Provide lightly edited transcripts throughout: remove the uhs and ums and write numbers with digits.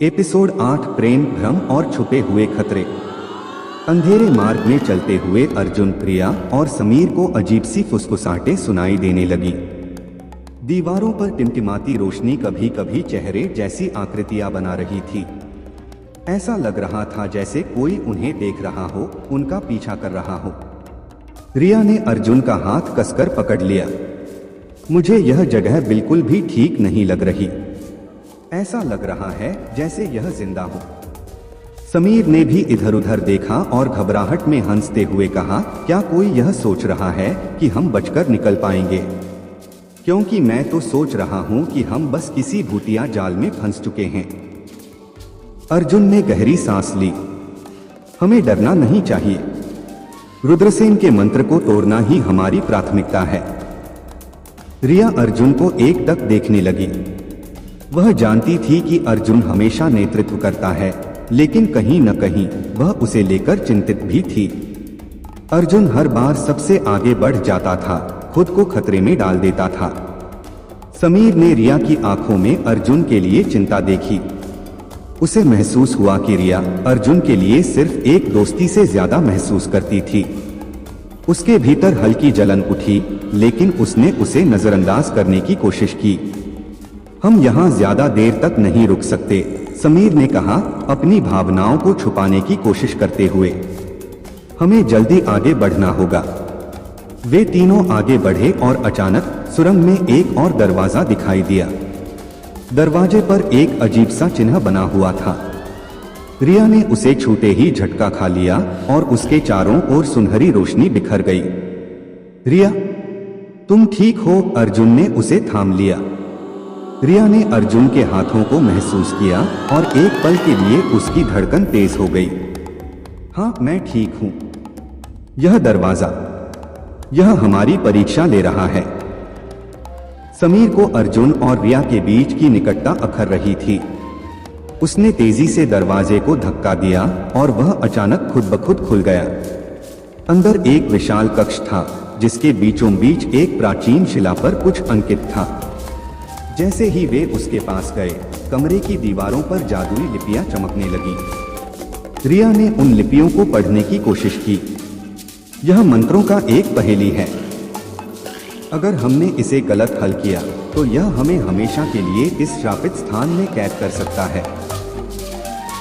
Episode 8 प्रेम भ्रम और छुपे हुए खतरे। अंधेरे मार्ग में चलते हुए अर्जुन, प्रिया और समीर को अजीब सी फुसफुसाहटें सुनाई देने लगी। दीवारों पर टिमटिमाती रोशनी कभी कभी चेहरे जैसी आकृतियां बना रही थी। ऐसा लग रहा था जैसे कोई उन्हें देख रहा हो, उनका पीछा कर रहा हो। रिया ने अर्जुन का हाथ कसकर पकड़ लिया। मुझे यह जगह बिल्कुल भी ठीक नहीं लग रही। ऐसा लग रहा है जैसे यह जिंदा हो। समीर ने भी इधर उधर देखा और घबराहट में हंसते हुए कहा, क्या कोई यह सोच रहा है कि हम बचकर निकल पाएंगे? क्योंकि मैं तो सोच रहा हूं कि हम बस किसी भूतिया जाल में फंस चुके हैं। अर्जुन ने गहरी सांस ली। हमें डरना नहीं चाहिए। रुद्रसेन के मंत्र को तोड़ना ही हमारी प्राथमिकता है। रिया अर्जुन को एकटक देखने लगी। वह जानती थी कि अर्जुन हमेशा नेतृत्व करता है, लेकिन कहीं न कहीं वह उसे लेकर चिंतित भी थी। अर्जुन हर बार सबसे आगे बढ़ जाता था, खुद को खतरे में डाल देता था। समीर ने रिया की आंखों में अर्जुन के लिए चिंता देखी। उसे महसूस हुआ कि रिया अर्जुन के लिए सिर्फ एक दोस्ती से ज्यादा महसूस करती थी। उसके भीतर हल्की जलन उठी, लेकिन उसने उसे नजरअंदाज करने की कोशिश की। हम यहाँ ज्यादा देर तक नहीं रुक सकते, समीर ने कहा, अपनी भावनाओं को छुपाने की कोशिश करते हुए। हमें जल्दी आगे बढ़ना होगा। वे तीनों आगे बढ़े और अचानक सुरंग में एक और दरवाजा दिखाई दिया। दरवाजे पर एक अजीब सा चिन्ह बना हुआ था। रिया ने उसे छूते ही झटका खा लिया और उसके चारों ओर सुनहरी रोशनी बिखर गई। रिया, तुम ठीक हो? अर्जुन ने उसे थाम लिया। रिया ने अर्जुन के हाथों को महसूस किया और एक पल के लिए उसकी धड़कन तेज हो गई। हाँ, मैं ठीक हूं। यह दरवाजा, यह हमारी परीक्षा ले रहा है। समीर को अर्जुन और रिया के बीच की निकटता अखर रही थी। उसने तेजी से दरवाजे को धक्का दिया और वह अचानक खुद ब खुद खुल गया। अंदर एक विशाल कक्ष था, जिसके बीचों बीच एक प्राचीन शिला पर कुछ अंकित था। जैसे ही वे उसके पास गए, कमरे की दीवारों पर जादुई लिपियां चमकने लगी। रिया ने उन लिपियों को पढ़ने की कोशिश की। यह मंत्रों का एक पहेली है। अगर हमने इसे गलत हल किया तो यह हमें हमेशा के लिए इस श्रापित स्थान में कैद कर सकता है।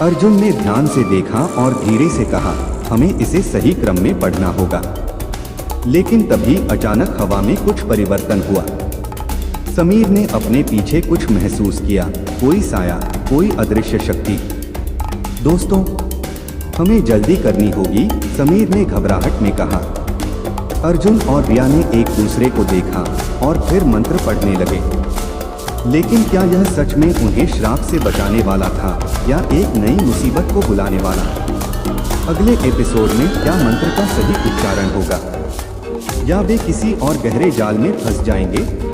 अर्जुन ने ध्यान से देखा और धीरे से कहा, हमें इसे सही क्रम में पढ़ना होगा। लेकिन तभी अचानक हवा में कुछ परिवर्तन हुआ। समीर ने अपने पीछे कुछ महसूस किया, कोई साया, कोई अदृश्य शक्ति। दोस्तों, हमें जल्दी करनी होगी, समीर ने घबराहट में कहा। अर्जुन और रिया ने एक दूसरे को देखा और फिर मंत्र पढ़ने लगे। लेकिन क्या यह सच में उन्हें श्राप से बचाने वाला था या एक नई मुसीबत को बुलाने वाला? अगले एपिसोड में क्या मंत्र का सही उच्चारण होगा या वे किसी और गहरे जाल में फंस जाएंगे?